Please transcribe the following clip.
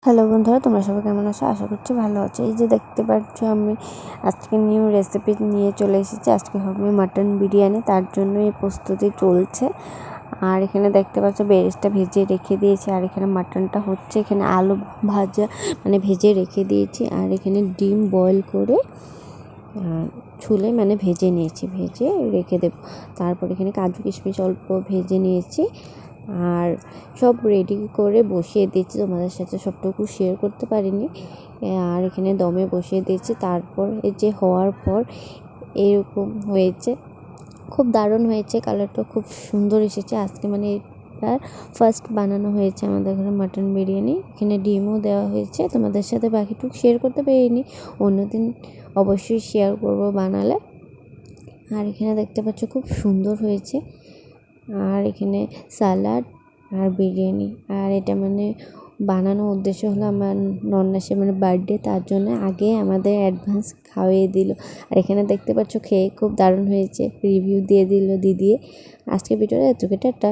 Hello বন্ধুরা, তোমরা সবাই কেমন আছো? আশা করছি ভালো আছো। এই যে দেখতে পাচ্ছ, আমি আজকে নিউ রেসিপি নিয়ে চলে এসেছি। আজকে হবে মাটন বিরিয়ানি, তার জন্য এই প্রস্তুতি চলছে। আর এখানে দেখতে পাচ্ছ বেরেস্তা ভেজে রেখে দিয়েছি, আর এখানে মাটনটা হচ্ছে। এখানে আলু ভাজা ভেজে রেখে দিয়েছি, আর এখানে ডিম বয়েল করে ছুলে ভেজে নিয়েছি, ভেজে রেখে দেবো। তারপর এখানে কাজু কিশমিশ অল্প ভেজে নিয়েছি, আর সব রেডি করে বসিয়ে দিয়েছি। তোমাদের সাথে সবটুকু শেয়ার করতে পারিনি। আর এখানে দমে বসিয়ে দিয়েছি। তারপর এই যে হওয়ার পর এরকম হয়েছে, খুব দারুণ হয়েছে। কালারটা খুব সুন্দর এসেছে। আজকে এবার ফার্স্ট বানানো হয়েছে আমাদের ঘরে মাটন বিরিয়ানি। এখানে ডিমও দেওয়া হয়েছে। তোমাদের সাথে বাকিটুকু শেয়ার করতে পারিনি, অন্যদিন অবশ্যই শেয়ার করব বানালে। আর এখানে দেখতে পাচ্ছ খুব সুন্দর হয়েছে। আর এখানে স্যালাড আর বিরিয়ানি। আর এটা বানানোর উদ্দেশ্য হলো আমার নন্নাসের বার্থডে, তার জন্য আগে আমাদের অ্যাডভান্স খাওয়িয়ে দিল। আর এখানে দেখতে পাচ্ছ খেয়ে খুব দারুণ হয়েছে, রিভিউ দিয়ে দিল দিদি। আজকে ভিডিওটা এতটুকু, টাটা।